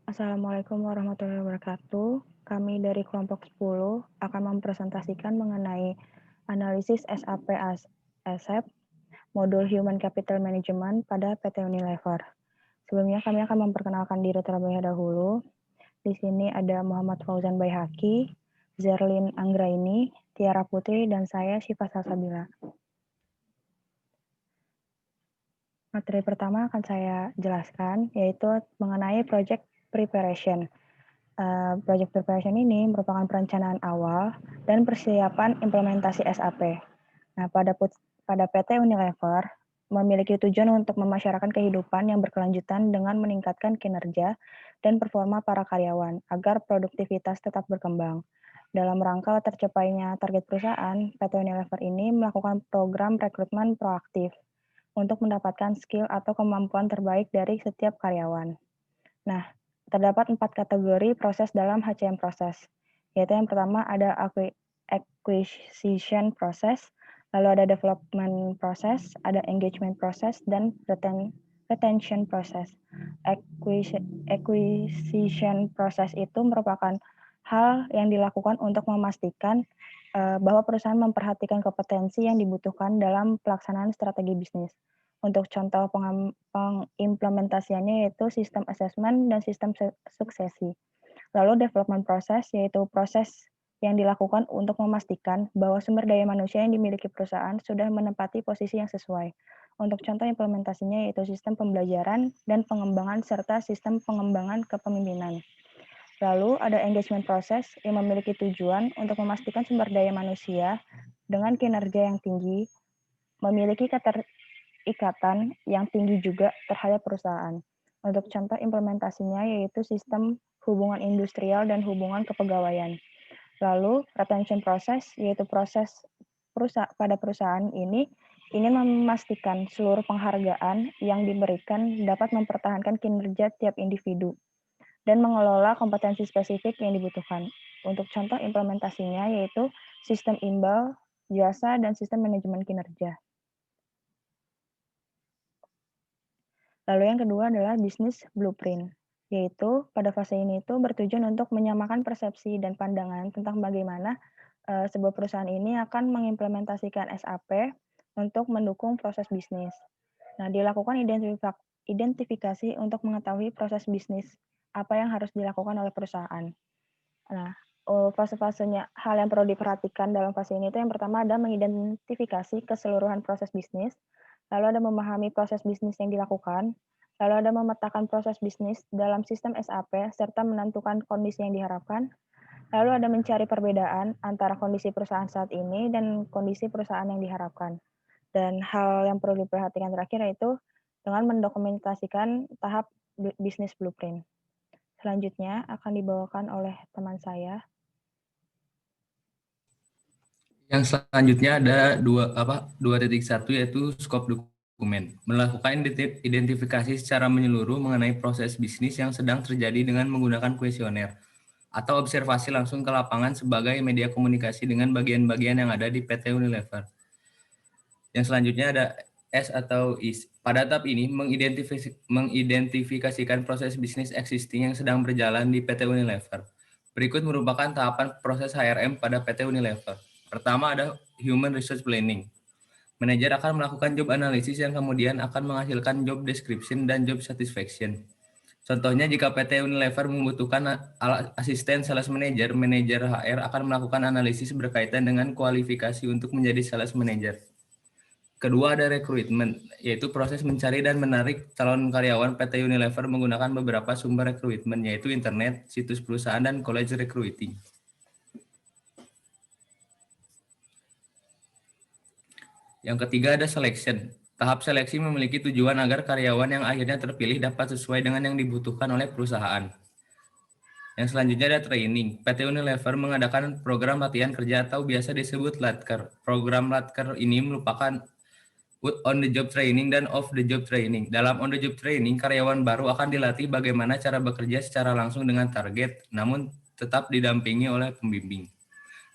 Assalamualaikum warahmatullahi wabarakatuh. Kami dari kelompok 10 akan mempresentasikan mengenai analisis SAP ASEP modul Human Capital Management pada PT Unilever. Sebelumnya kami akan memperkenalkan diri terlebih dahulu. Di sini ada Muhammad Fauzan Baihaqi, Zerlin Anggraini, Tiara Putri, dan saya Syifa Salsabila. Materi pertama akan saya jelaskan, yaitu mengenai project preparation. Project preparation ini merupakan perencanaan awal dan persiapan implementasi SAP. Nah, pada PT Unilever memiliki tujuan untuk memasyarakat kehidupan yang berkelanjutan dengan meningkatkan kinerja dan performa para karyawan agar produktivitas tetap berkembang. Dalam rangka tercapainya target perusahaan, PT Unilever ini melakukan program rekrutmen proaktif untuk mendapatkan skill atau kemampuan terbaik dari setiap karyawan. Nah, terdapat 4 kategori proses dalam HCM proses, yaitu yang pertama ada acquisition process, lalu ada development process, ada engagement process, dan retention process. Acquisition process itu merupakan hal yang dilakukan untuk memastikan bahwa perusahaan memperhatikan kompetensi yang dibutuhkan dalam pelaksanaan strategi bisnis. Untuk contoh pengimplementasiannya yaitu sistem assessment dan sistem suksesi. Lalu development process yaitu proses yang dilakukan untuk memastikan bahwa sumber daya manusia yang dimiliki perusahaan sudah menempati posisi yang sesuai. Untuk contoh implementasinya yaitu sistem pembelajaran dan pengembangan serta sistem pengembangan kepemimpinan. Lalu ada engagement process yang memiliki tujuan untuk memastikan sumber daya manusia dengan kinerja yang tinggi memiliki ikatan yang tinggi juga terhadap perusahaan. Untuk contoh implementasinya yaitu sistem hubungan industrial dan hubungan kepegawaian. Lalu retention process yaitu proses pada perusahaan ini ingin memastikan seluruh penghargaan yang diberikan dapat mempertahankan kinerja tiap individu dan mengelola kompetensi spesifik yang dibutuhkan. Untuk contoh implementasinya yaitu sistem imbal, jasa, dan sistem manajemen kinerja. Lalu yang kedua adalah bisnis blueprint, yaitu pada fase ini itu bertujuan untuk menyamakan persepsi dan pandangan tentang bagaimana sebuah perusahaan ini akan mengimplementasikan SAP untuk mendukung proses bisnis. Nah, dilakukan identifikasi untuk mengetahui proses bisnis apa yang harus dilakukan oleh perusahaan. Nah, fase-fasenya hal yang perlu diperhatikan dalam fase ini itu yang pertama ada mengidentifikasi keseluruhan proses bisnis, lalu ada memahami proses bisnis yang dilakukan, lalu ada memetakan proses bisnis dalam sistem SAP serta menentukan kondisi yang diharapkan, lalu ada mencari perbedaan antara kondisi perusahaan saat ini dan kondisi perusahaan yang diharapkan. Dan hal yang perlu diperhatikan terakhir yaitu dengan mendokumentasikan tahap bisnis blueprint. Selanjutnya akan dibawakan oleh teman saya. Yang selanjutnya ada 2.1 yaitu skop dokumen. Melakukan identifikasi secara menyeluruh mengenai proses bisnis yang sedang terjadi dengan menggunakan kuesioner atau observasi langsung ke lapangan sebagai media komunikasi dengan bagian-bagian yang ada di PT Unilever. Yang selanjutnya ada S atau IS. Pada tahap ini mengidentifikasikan proses bisnis existing yang sedang berjalan di PT Unilever. Berikut merupakan tahapan proses HRM pada PT Unilever. Pertama ada Human Resource Planning. Manajer akan melakukan job analysis yang kemudian akan menghasilkan job description dan job satisfaction. Contohnya jika PT Unilever membutuhkan asisten sales manager, manajer HR akan melakukan analisis berkaitan dengan kualifikasi untuk menjadi sales manager. Kedua ada rekrutmen, yaitu proses mencari dan menarik calon karyawan PT Unilever menggunakan beberapa sumber rekrutmen, yaitu internet, situs perusahaan, dan college recruiting. Yang ketiga ada selection. Tahap seleksi memiliki tujuan agar karyawan yang akhirnya terpilih dapat sesuai dengan yang dibutuhkan oleh perusahaan. Yang selanjutnya ada training. PT Unilever mengadakan program latihan kerja atau biasa disebut Latker. Program Latker ini merupakan on the job training dan off the job training. Dalam on the job training, karyawan baru akan dilatih bagaimana cara bekerja secara langsung dengan target, namun tetap didampingi oleh pembimbing.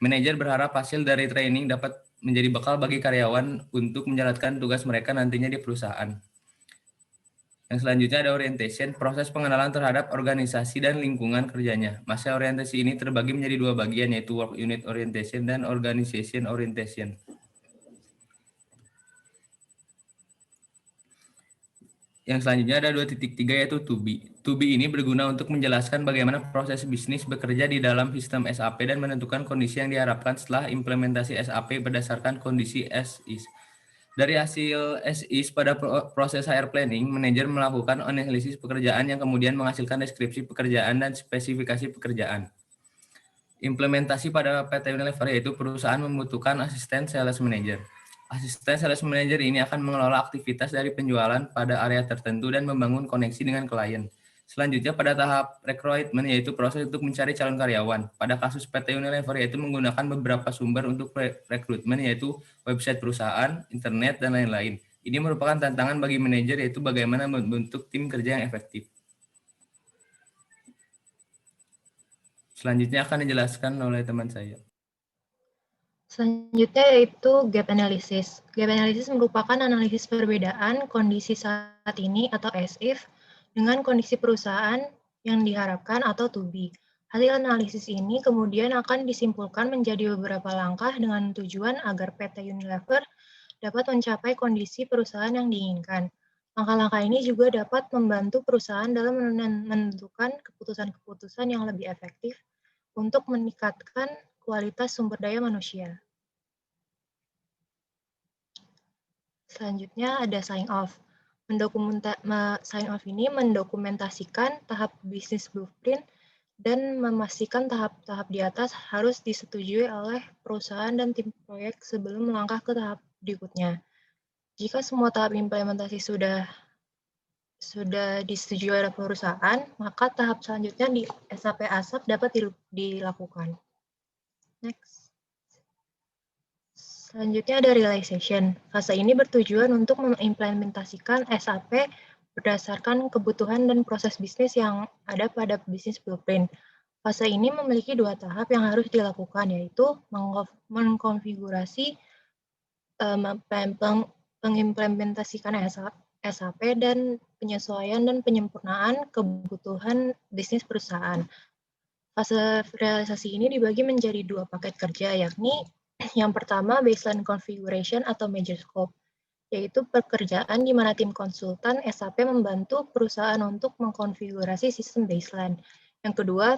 Manajer berharap hasil dari training dapat menjadi bekal bagi karyawan untuk menjalankan tugas mereka nantinya di perusahaan. Yang selanjutnya ada orientation, proses pengenalan terhadap organisasi dan lingkungan kerjanya. Masa orientasi ini terbagi menjadi dua bagian, yaitu work unit orientation dan organization orientation. Yang selanjutnya ada 2.3 yaitu to be. To be ini berguna untuk menjelaskan bagaimana proses bisnis bekerja di dalam sistem SAP dan menentukan kondisi yang diharapkan setelah implementasi SAP berdasarkan kondisi as is. Dari hasil as is pada proses HR planning, manajer melakukan analisis pekerjaan yang kemudian menghasilkan deskripsi pekerjaan dan spesifikasi pekerjaan. Implementasi pada PT Unilever yaitu perusahaan membutuhkan asisten sales manager. Asisten sales manager ini akan mengelola aktivitas dari penjualan pada area tertentu dan membangun koneksi dengan klien. Selanjutnya pada tahap recruitment yaitu proses untuk mencari calon karyawan. Pada kasus PT Unilever yaitu menggunakan beberapa sumber untuk rekrutmen yaitu website perusahaan, internet, dan lain-lain. Ini merupakan tantangan bagi manajer yaitu bagaimana membentuk tim kerja yang efektif. Selanjutnya akan dijelaskan oleh teman saya. Selanjutnya yaitu gap analysis. Gap analysis merupakan analisis perbedaan kondisi saat ini atau as if dengan kondisi perusahaan yang diharapkan atau to be. Hasil analisis ini kemudian akan disimpulkan menjadi beberapa langkah dengan tujuan agar PT Unilever dapat mencapai kondisi perusahaan yang diinginkan. Langkah-langkah ini juga dapat membantu perusahaan dalam menentukan keputusan-keputusan yang lebih efektif untuk meningkatkan kualitas sumber daya manusia. Selanjutnya ada sign off. Sign off ini mendokumentasikan tahap bisnis blueprint dan memastikan tahap-tahap di atas harus disetujui oleh perusahaan dan tim proyek sebelum melangkah ke tahap berikutnya. Jika semua tahap implementasi sudah disetujui oleh perusahaan, maka tahap selanjutnya di SAP ASAP dapat dilakukan. Next. Selanjutnya ada realization. Fase ini bertujuan untuk mengimplementasikan SAP berdasarkan kebutuhan dan proses bisnis yang ada pada bisnis blueprint. Fase ini memiliki dua tahap yang harus dilakukan, yaitu mengkonfigurasi, mengimplementasikan SAP dan penyesuaian dan penyempurnaan kebutuhan bisnis perusahaan. Fase realisasi ini dibagi menjadi dua paket kerja, yakni yang pertama baseline configuration atau major scope, yaitu pekerjaan di mana tim konsultan SAP membantu perusahaan untuk mengkonfigurasi sistem baseline. Yang kedua,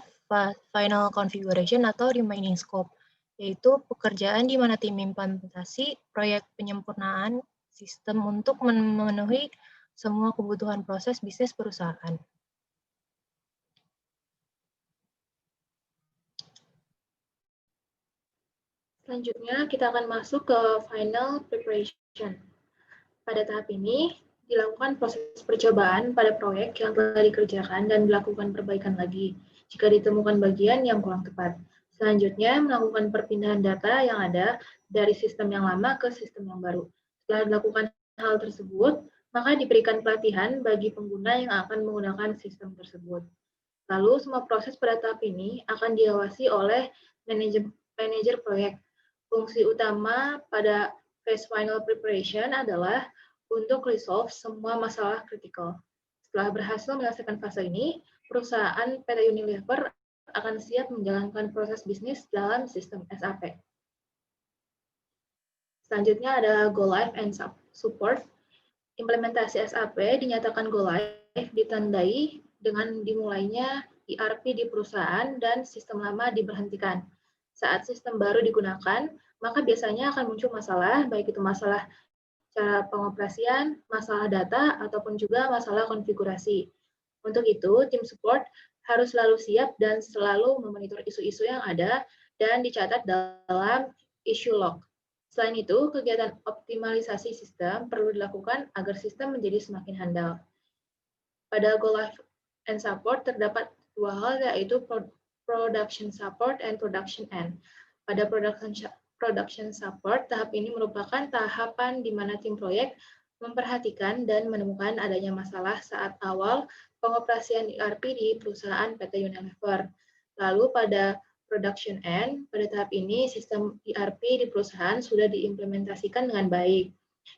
final configuration atau remaining scope, yaitu pekerjaan di mana tim implementasi proyek penyempurnaan sistem untuk memenuhi semua kebutuhan proses bisnis perusahaan. Selanjutnya, kita akan masuk ke final preparation. Pada tahap ini, dilakukan proses percobaan pada proyek yang telah dikerjakan dan dilakukan perbaikan lagi jika ditemukan bagian yang kurang tepat. Selanjutnya, melakukan perpindahan data yang ada dari sistem yang lama ke sistem yang baru. Setelah dilakukan hal tersebut, maka diberikan pelatihan bagi pengguna yang akan menggunakan sistem tersebut. Lalu, semua proses pada tahap ini akan diawasi oleh manajer proyek. Fungsi utama pada phase final preparation adalah untuk resolve semua masalah kritikal. Setelah berhasil menyelesaikan fase ini, perusahaan PT Unilever akan siap menjalankan proses bisnis dalam sistem SAP. Selanjutnya ada Go Live and Support. Implementasi SAP dinyatakan Go Live ditandai dengan dimulainya ERP di perusahaan dan sistem lama diberhentikan. Saat sistem baru digunakan, maka biasanya akan muncul masalah, baik itu masalah cara pengoperasian, masalah data, ataupun juga masalah konfigurasi. Untuk itu, tim support harus selalu siap dan selalu memonitor isu-isu yang ada dan dicatat dalam issue log. Selain itu, kegiatan optimalisasi sistem perlu dilakukan agar sistem menjadi semakin handal. Pada Go Live and Support terdapat dua hal, yaitu Production Support and Production End. Pada Production Support, tahap ini merupakan tahapan di mana tim proyek memperhatikan dan menemukan adanya masalah saat awal pengoperasian ERP di perusahaan PT Unilever. Lalu pada Production End, pada tahap ini sistem ERP di perusahaan sudah diimplementasikan dengan baik.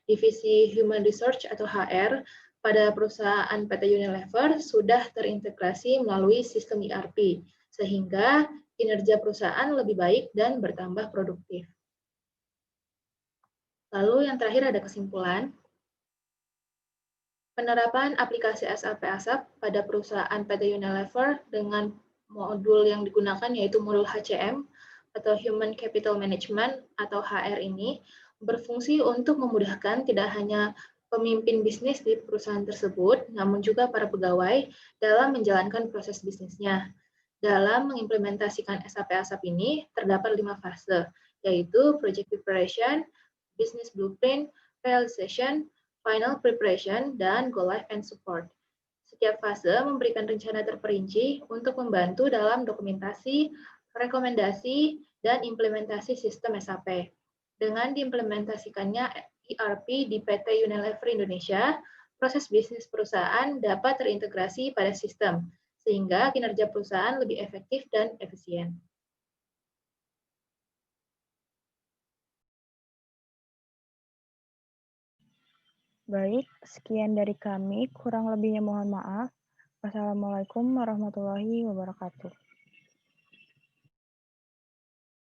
Divisi Human Resource atau HR pada perusahaan PT Unilever sudah terintegrasi melalui sistem ERP, sehingga kinerja perusahaan lebih baik dan bertambah produktif. Lalu yang terakhir ada kesimpulan. Penerapan aplikasi SAP ASAP pada perusahaan PT Unilever dengan modul yang digunakan yaitu modul HCM atau Human Capital Management atau HR ini berfungsi untuk memudahkan tidak hanya pemimpin bisnis di perusahaan tersebut, namun juga para pegawai dalam menjalankan proses bisnisnya. Dalam mengimplementasikan SAP ASAP ini terdapat 5 fase, yaitu Project Preparation, Business Blueprint, Realization, Final Preparation, dan Go Live and Support. Setiap fase memberikan rencana terperinci untuk membantu dalam dokumentasi, rekomendasi, dan implementasi sistem SAP. Dengan diimplementasikannya ERP di PT Unilever Indonesia, proses bisnis perusahaan dapat terintegrasi pada sistem, sehingga kinerja perusahaan lebih efektif dan efisien. Baik, sekian dari kami. Kurang lebihnya mohon maaf. Wassalamualaikum warahmatullahi wabarakatuh.